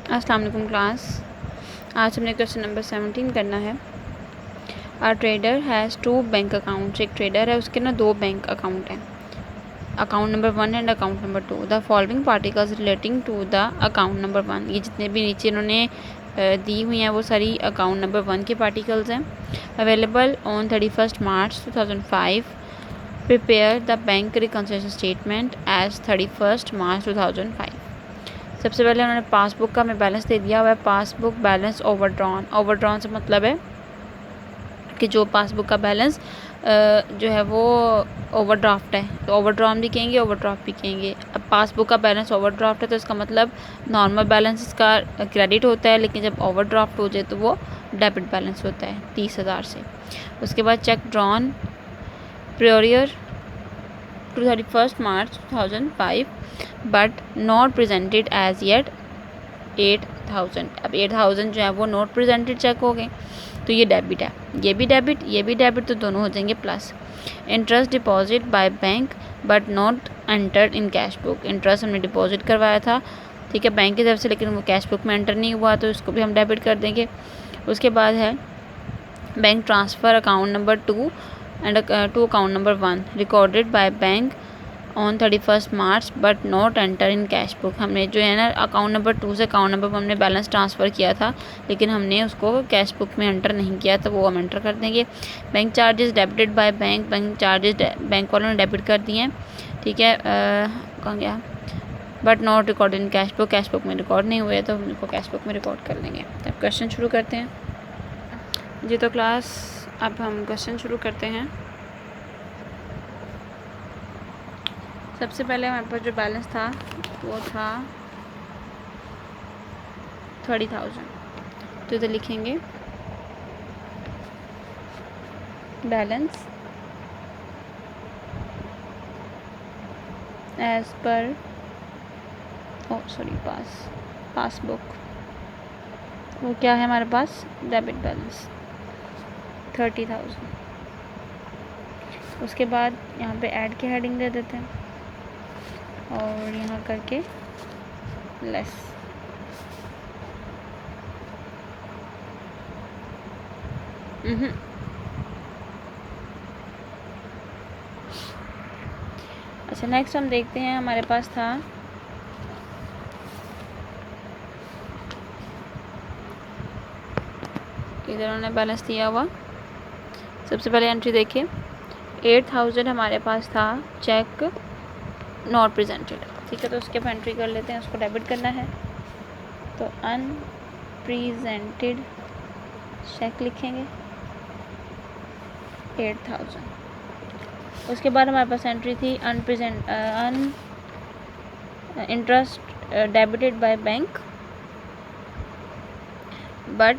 अस्सलाम वालेकुम क्लास। आज हमने क्वेश्चन नंबर 17 करना है। Our trader has 2 bank accounts. एक ट्रेडर है, उसके ना 2 बैंक अकाउंट हैं, account number 1 and account number 2। The following particulars relating to the account number 1। ये जितने भी नीचे इन्होंने दी हुई हैं वो सारी अकाउंट नंबर 1 के पार्टिकल्स हैं। Available on 31 March 2005। Prepare the bank reconciliation statement as 31 March 2005। सबसे पहले उन्होंने पासबुक का हमें बैलेंस दे दिया हुआ है। Passbook balance overdrawn. ओवरड्रॉन से मतलब है कि जो पासबुक का बैलेंस जो है वो ओवरड्राफ्ट है, तो ओवरड्रॉन भी कहेंगे, ओवरड्राफ्ट भी कहेंगे। अब पासबुक का बैलेंस ओवरड्राफ्ट है तो इसका मतलब नॉर्मल बैलेंस इसका क्रेडिट होता है, लेकिन जब ओवरड्राफ्ट हो जाए तो वो डेबिट बैलेंस होता है 30,000 से। उसके बाद cheque drawn prior to 31 March 2005 but not presented as yet 8,000। अब 8,000 जो है वो नॉट प्रेजेंटेड चेक हो गए, तो ये डेबिट है। ये भी डेबिट, ये भी डेबिट, तो दोनों हो जाएंगे plus. Interest deposit by bank but not entered in cash book. Interest हमने डिपॉजिट करवाया था, ठीक है, बैंक की तरफ से, लेकिन वो कैश बुक में एंटर नहीं हुआ, तो इसको भी हम डेबिट कर देंगे। उसके बाद है bank transfer account number 2 and to account number 1 recorded by bank on 31 March but not enter in cash book. हमने जो है ना अकाउंट नंबर 2 से अकाउंट नंबर 1 हमने बैलेंस ट्रांसफ़र किया था, लेकिन हमने उसको कैश बुक में एंटर नहीं किया, तो वो हम एंटर कर देंगे। Bank charges debited by bank. Bank charges bank वालों ने डेबिट कर दिए हैं, ठीक है। कहाँ गया? But not record in cash book. Cash book में रिकॉर्ड नहीं हुए, तो हम इसको कैश बुक में रिकॉर्ड कर लेंगे। तो क्वेश्चन शुरू करते हैं जी। तो क्लास अब हम क्वेश्चन शुरू करते हैं। सबसे पहले हमारे पास जो बैलेंस था वो था 30,000, तो इधर लिखेंगे बैलेंस एज पर पासबुक। वो क्या है हमारे पास? Debit balance 30,000। उसके बाद यहाँ पे ऐड की हेडिंग दे देते हैं और यहाँ करके लेस। अच्छा, नेक्स्ट हम देखते हैं। हमारे पास था इधर उन्होंने बैलेंस दिया हुआ। सबसे पहले एंट्री देखिए, 8,000 हमारे पास था चेक नॉट प्रेजेंटेड, ठीक है, तो उसके पर एंट्री कर लेते हैं। उसको डेबिट करना है, तो अनप्रेजेंटेड चेक लिखेंगे 8,000। उसके बाद हमारे पास एंट्री थी interest debited by bank but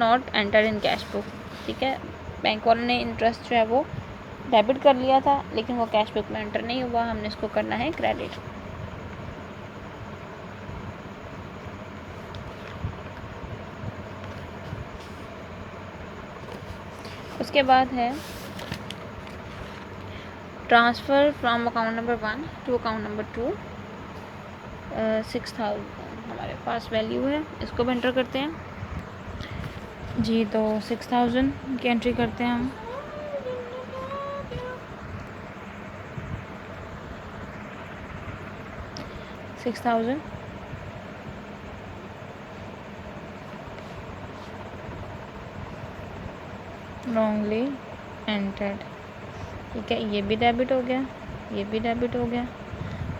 not enter in cash book, ठीक है। बैंक वालों ने इंटरेस्ट जो है वो डेबिट कर लिया था, लेकिन वो कैश बुक में एंटर नहीं हुआ, हमने इसको करना है क्रेडिट। उसके बाद है transfer from account number 1 to account number 2 6,000 हमारे पास वैल्यू है, इसको भी एंटर करते हैं जी। तो 6,000 की एंट्री करते हैं हम। $6,000 रॉन्गली एंटर्ड, ठीक है। ये भी डेबिट हो गया, ये भी डेबिट हो गया।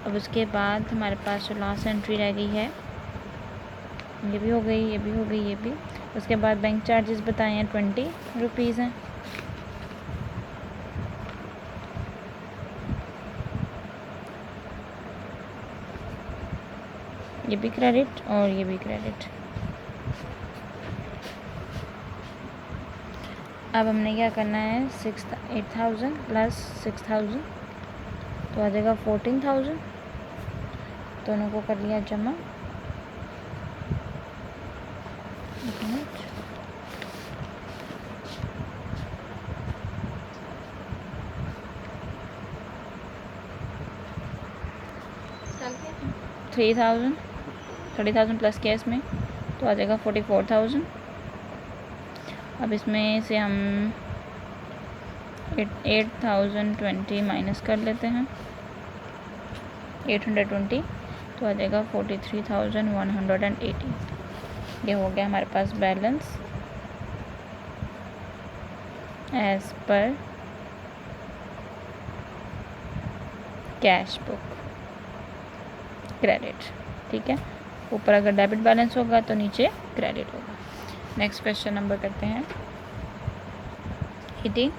अब उसके बाद हमारे पास जो लास्ट एंट्री रह गई है, ये भी हो गई, ये भी हो गई, ये भी। उसके बाद बैंक चार्जेस बताए हैं 20 रुपीज़ हैं। ये भी क्रेडिट और ये भी क्रेडिट। अब हमने क्या करना है, 8,000 प्लस 6,000 तो आ जाएगा 14,000। दोनों को कर लिया जमा। $3,000 30,000 प्लस किया इसमें तो आ जाएगा 44,000। अब इसमें से हम 8,020 माइनस कर लेते हैं, 820 तो आ जाएगा 43,180। ये हो गया हमारे पास बैलेंस एज पर कैश बुक क्रेडिट। ठीक है, ऊपर अगर डेबिट बैलेंस होगा तो नीचे क्रेडिट होगा। नेक्स्ट क्वेश्चन नंबर करते हैं 18।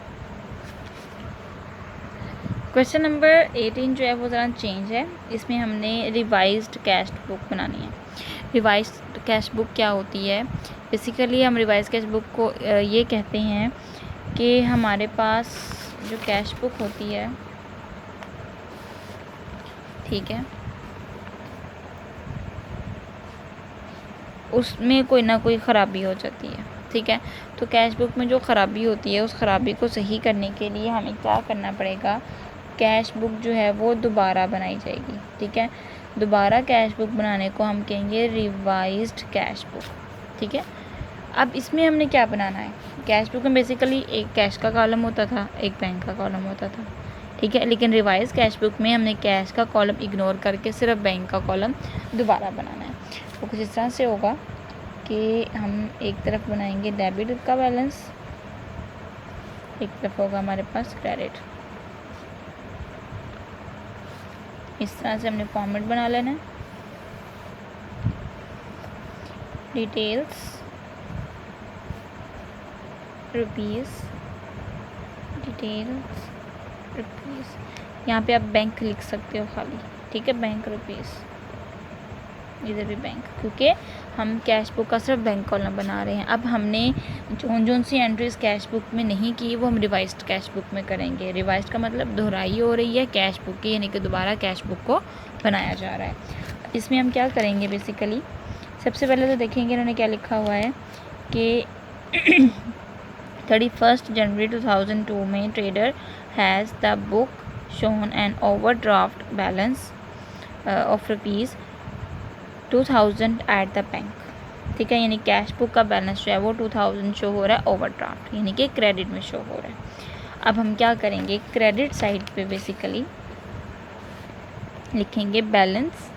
क्वेश्चन नंबर 18 जो है वो ज़रा चेंज है। इसमें हमने रिवाइज्ड कैश बुक बनानी है। रिवाइज्ड कैश बुक क्या होती है? बेसिकली हम रिवाइज्ड कैश बुक को ये कहते हैं कि हमारे पास जो कैश बुक होती है, ठीक है, उसमें कोई ना कोई ख़राबी हो जाती है। ठीक है, तो कैश बुक में जो ख़राबी होती है उस ख़राबी को सही करने के लिए हमें क्या करना पड़ेगा, कैश बुक जो है वो दोबारा बनाई जाएगी। ठीक है, दोबारा कैश बुक बनाने को हम कहेंगे रिवाइज्ड कैश बुक। ठीक है, अब इसमें हमने क्या बनाना है, कैश बुक में बेसिकली एक कैश का कॉलम होता था, एक बैंक का कॉलम होता था। ठीक है, लेकिन रिवाइज कैश बुक में हमने कैश का कॉलम इग्नोर करके सिर्फ बैंक का कॉलम दोबारा बनाना है। वो कुछ इस तरह से होगा कि हम एक तरफ बनाएंगे डेबिट का बैलेंस, एक तरफ होगा हमारे पास क्रेडिट। इस तरह से हमने फॉर्मेट बना लेना है। डिटेल्स रुपीज़, डिटेल्स रुपीज़, यहाँ पे आप बैंक लिख सकते हो खाली। ठीक है, बैंक रुपीज़, इधर भी बैंक, क्योंकि हम कैश बुक का सिर्फ बैंक कॉलम बना रहे हैं। अब हमने जोन सी एंट्रीज कैश बुक में नहीं की वो हम रिवाइज्ड कैश बुक में करेंगे। रिवाइज्ड का मतलब दोहराई हो रही है कैश बुक की, यानी कि दोबारा कैश बुक को बनाया जा रहा है। इसमें हम क्या करेंगे, बेसिकली सबसे पहले तो देखेंगे इन्होंने क्या लिखा हुआ है कि 31 जनवरी 2002 में trader has the book shown an overdraft balance of rupees 2000 at the bank. ठीक है, यानी कैश बुक का बैलेंस जो है वो 2000 शो हो रहा है ओवरड्राफ्ट, यानी कि क्रेडिट में शो हो रहा है। अब हम क्या करेंगे, क्रेडिट साइड पे बेसिकली लिखेंगे बैलेंस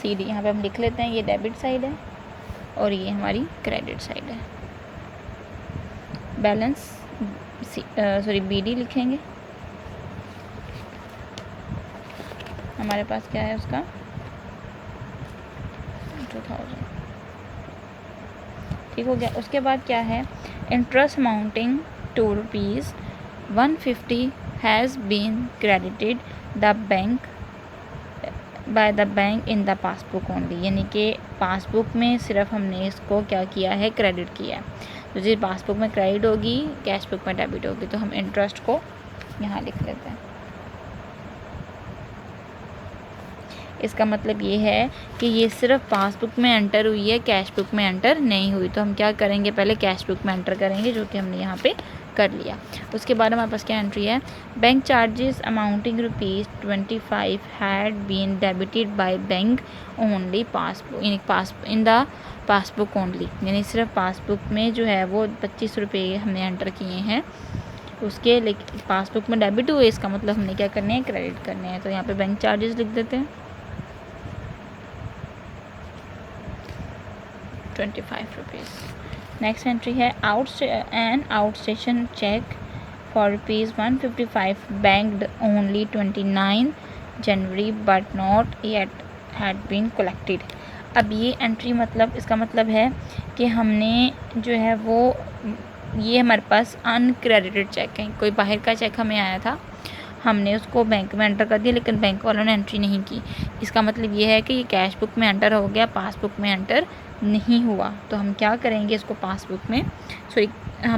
CD। यहाँ पे हम लिख लेते हैं ये डेबिट साइड है और ये हमारी क्रेडिट साइड है। बैलेंस BD लिखेंगे। हमारे पास क्या है उसका 2000। ठीक हो गया। उसके बाद क्या है, interest amounting to ₹150 has been credited the bank by the bank in the passbook only, यानी कि पासबुक में सिर्फ हमने इसको क्या किया है, क्रेडिट किया है। तो जिस पासबुक में क्रेडिट होगी कैश बुक में डेबिट होगी, तो हम इंटरेस्ट को यहाँ लिख लेते हैं। इसका मतलब ये है कि ये सिर्फ पासबुक में एंटर हुई है, कैश बुक में एंटर नहीं हुई। तो हम क्या करेंगे, पहले कैश बुक में एंटर करेंगे, जो कि हमने यहाँ पे कर लिया। उसके बाद हमारे पास क्या एंट्री है, bank charges amounting ₹25 had been debited by bank only passbook in the passbook only, यानी सिर्फ पासबुक में जो है वो 25 रुपये हमने एंटर किए हैं उसके, लेकिन पासबुक में डेबिट हुए, इसका मतलब हमने क्या करने हैं, क्रेडिट करने हैं। तो यहाँ पे बैंक चार्जेस लिख देते हैं 25 रुपीज़। नेक्स्ट एंट्री है outstation cheque for ₹155 banked only 29 January but not yet had been collected. अब ये एंट्री मतलब इसका मतलब है कि हमने जो है वो ये हमारे पास अनक्रेडिटेड चेक है, कोई बाहर का चेक हमें आया था, हमने उसको बैंक में एंटर कर दिया लेकिन बैंक वालों ने एंट्री नहीं की। इसका मतलब ये है कि ये कैश बुक में एंटर हो गया, पासबुक में एंटर नहीं हुआ। तो हम क्या करेंगे, इसको पासबुक में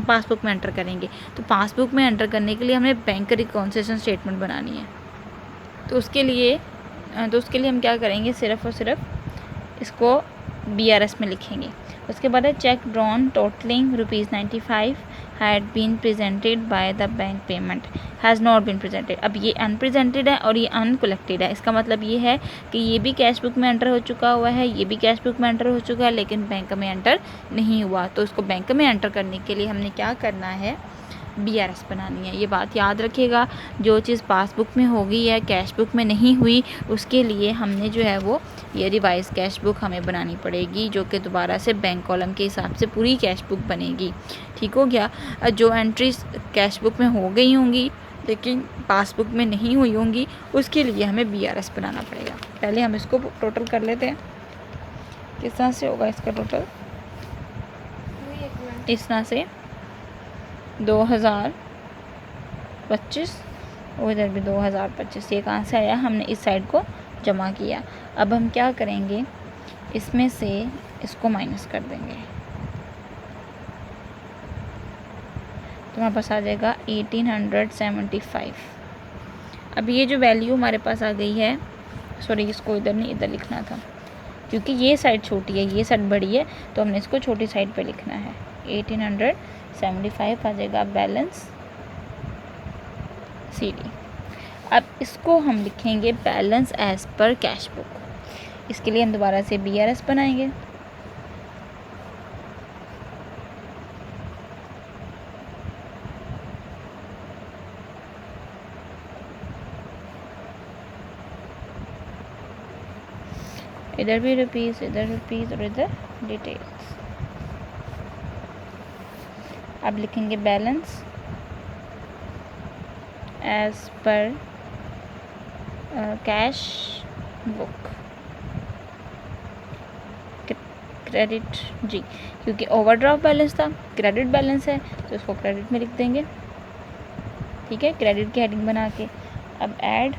पासबुक में एंटर करेंगे। तो पासबुक में एंटर करने के लिए हमें बैंक रिकॉन्सिलिएशन स्टेटमेंट बनानी है। तो उसके लिए हम क्या करेंगे, सिर्फ़ और सिर्फ इसको BRS में लिखेंगे। उसके बाद है cheque drawn totalling ₹95 had been presented by the bank payment has not been presented. अब ये अनप्रेजेंटेड है और ये अनकलेक्टेड है। इसका मतलब ये है कि ये भी कैश बुक में एंटर हो चुका हुआ है, ये भी कैश बुक में एंटर हो चुका है, लेकिन बैंक में एंटर नहीं हुआ। तो इसको बैंक में एंटर करने के लिए हमने क्या करना है, BRS बनानी है। ये बात याद रखिएगा, जो चीज़ पासबुक में हो गई है कैश बुक में नहीं हुई, उसके लिए हमने जो है वो ये रिवाइज कैश बुक हमें बनानी पड़ेगी, जो कि दोबारा से बैंक कॉलम के हिसाब से पूरी कैश बुक बनेगी। ठीक हो गया। जो एंट्रीज कैश बुक में हो गई होंगी लेकिन पासबुक में नहीं हुई होंगी, उसके लिए हमें BRS बनाना पड़ेगा। पहले हम इसको टोटल कर लेते हैं। किस तरह से होगा इसका टोटल, इस तरह से 2025 और इधर भी 2025। ये कहाँ से आया, हमने इस साइड को जमा किया। अब हम क्या करेंगे, इसमें से इसको माइनस कर देंगे तो हमारे पास आ जाएगा 1875। अब ये जो वैल्यू हमारे पास आ गई है, सॉरी इसको इधर नहीं इधर लिखना था, क्योंकि ये साइड छोटी है ये साइड बड़ी है, तो हमने इसको छोटी साइड पे लिखना है। 1875 आ जाएगा बैलेंस CD। अब इसको हम लिखेंगे बैलेंस एज पर कैश बुक। इसके लिए हम दोबारा से BRS बनाएंगे। इधर भी रुपीस, इधर रुपीस और इधर डिटेल्स। अब लिखेंगे बैलेंस एज पर कैश बुक क्रेडिट जी, क्योंकि ओवरड्राफ्ट बैलेंस था, क्रेडिट बैलेंस है तो इसको क्रेडिट में लिख देंगे। ठीक है, क्रेडिट की हेडिंग बना के। अब ऐड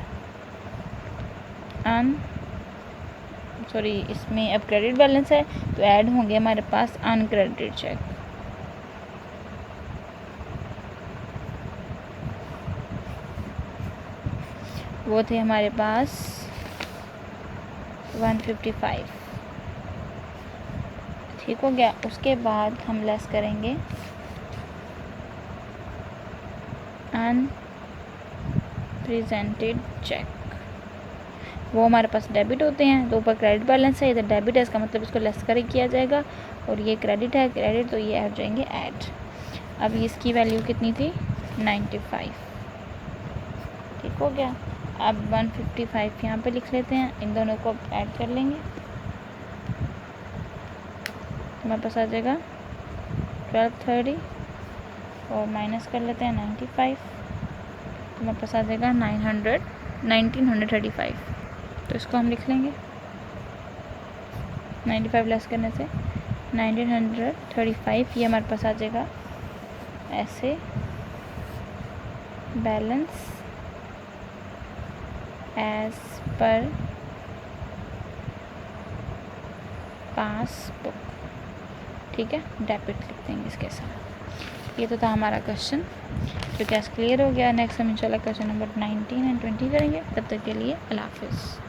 इसमें अब क्रेडिट बैलेंस है तो ऐड होंगे हमारे पास अनक्रेडिटेड चेक। वो थे हमारे पास 155। ठीक हो गया। उसके बाद हम लेस करेंगे अनप्रेजेंटेड चेक, वो हमारे पास डेबिट होते हैं। तो ऊपर क्रेडिट बैलेंस है, इधर डेबिट है, इसका मतलब इसको लेस कर किया जाएगा। और ये क्रेडिट है, क्रेडिट तो ये हो जाएंगे ऐड। अब इसकी वैल्यू कितनी थी, 95। ठीक हो गया। अब 155 यहाँ पे लिख लेते हैं, इन दोनों को ऐड कर लेंगे, हमारे पास आ जाएगा 1230 और माइनस कर लेते हैं 95, तो हमारे पास आ जाएगा 1935। तो इसको हम लिख लेंगे 95 लेस करने से 1935। ये हमारे पास आ जाएगा ऐसे बैलेंस एज पर पासबुक। ठीक है, डेबिट लिख देंगे इसके साथ। ये तो था हमारा क्वेश्चन, जो कैसे क्लियर हो गया। नेक्स्ट हम इंशाल्लाह क्वेश्चन नंबर 19 एंड 20 करेंगे। तब तक के लिए अल्लाह हाफिज़।